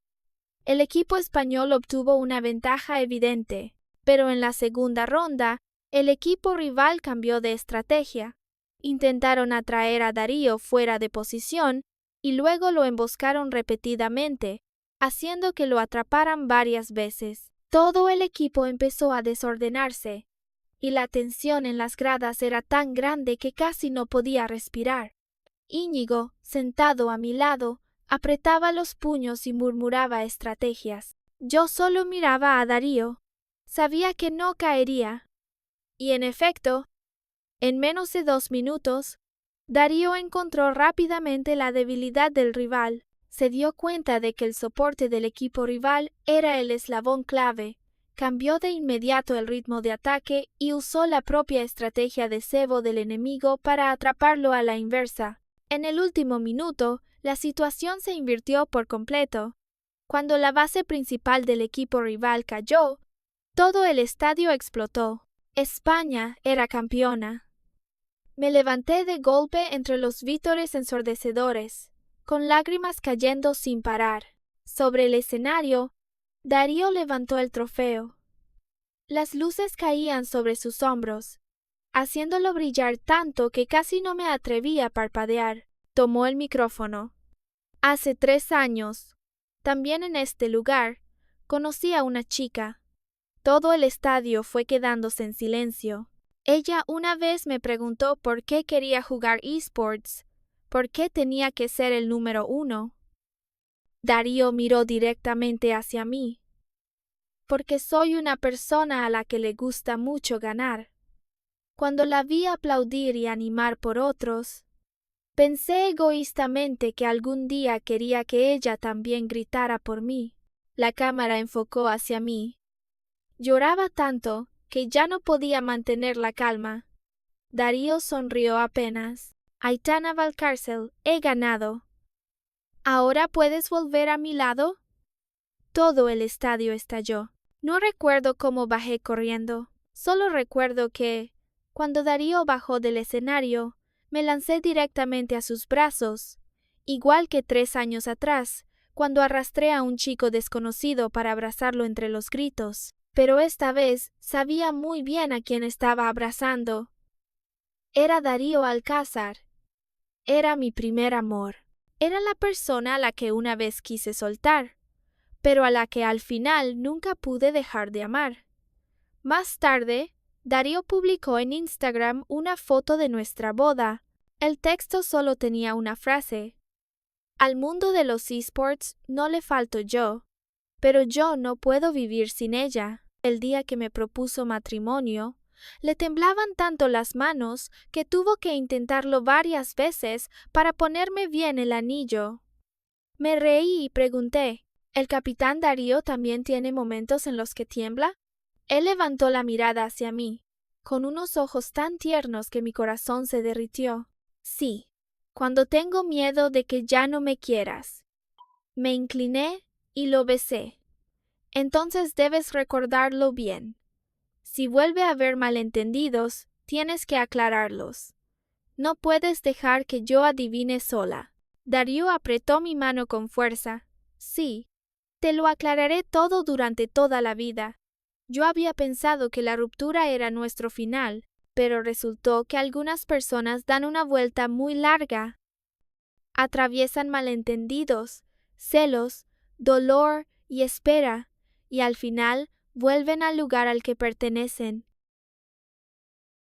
el equipo español obtuvo una ventaja evidente, pero en la segunda ronda, el equipo rival cambió de estrategia. Intentaron atraer a Darío fuera de posición y luego lo emboscaron repetidamente, haciendo que lo atraparan varias veces. Todo el equipo empezó a desordenarse, y la tensión en las gradas era tan grande que casi no podía respirar. Íñigo, sentado a mi lado, apretaba los puños y murmuraba estrategias. Yo solo miraba a Darío. Sabía que no caería. Y en efecto, en menos de 2 minutos, Darío encontró rápidamente la debilidad del rival. Se dio cuenta de que el soporte del equipo rival era el eslabón clave. Cambió de inmediato el ritmo de ataque y usó la propia estrategia de cebo del enemigo para atraparlo a la inversa. En el último minuto, la situación se invirtió por completo. Cuando la base principal del equipo rival cayó, todo el estadio explotó. España era campeona. Me levanté de golpe entre los vítores ensordecedores, con lágrimas cayendo sin parar. Sobre el escenario, Darío levantó el trofeo. Las luces caían sobre sus hombros, haciéndolo brillar tanto que casi no me atreví a parpadear. Tomó el micrófono. Hace 3 años, también en este lugar, conocí a una chica. Todo el estadio fue quedándose en silencio. Ella una vez me preguntó por qué quería jugar esports, por qué tenía que ser el número 1. Darío miró directamente hacia mí. Porque soy una persona a la que le gusta mucho ganar. Cuando la vi aplaudir y animar por otros, pensé egoístamente que algún día quería que ella también gritara por mí. La cámara enfocó hacia mí. Lloraba tanto que ya no podía mantener la calma. Darío sonrió apenas. Aitana Valcárcel, he ganado. ¿Ahora puedes volver a mi lado? Todo el estadio estalló. No recuerdo cómo bajé corriendo. Solo recuerdo que, cuando Darío bajó del escenario, me lancé directamente a sus brazos, igual que 3 años atrás, cuando arrastré a un chico desconocido para abrazarlo entre los gritos. Pero esta vez sabía muy bien a quién estaba abrazando. Era Darío Alcázar. Era mi primer amor. Era la persona a la que una vez quise soltar, pero a la que al final nunca pude dejar de amar. Más tarde, Darío publicó en Instagram una foto de nuestra boda. El texto solo tenía una frase. Al mundo de los esports no le falto yo, pero yo no puedo vivir sin ella. El día que me propuso matrimonio, le temblaban tanto las manos que tuvo que intentarlo varias veces para ponerme bien el anillo. Me reí y pregunté, ¿el capitán Darío también tiene momentos en los que tiembla? Él levantó la mirada hacia mí, con unos ojos tan tiernos que mi corazón se derritió. Sí, cuando tengo miedo de que ya no me quieras. Me incliné y lo besé. Entonces debes recordarlo bien. Si vuelve a haber malentendidos, tienes que aclararlos. No puedes dejar que yo adivine sola. Darío apretó mi mano con fuerza. Sí, te lo aclararé todo durante toda la vida. Yo había pensado que la ruptura era nuestro final, pero resultó que algunas personas dan una vuelta muy larga. Atraviesan malentendidos, celos, dolor y espera, y al final vuelven al lugar al que pertenecen.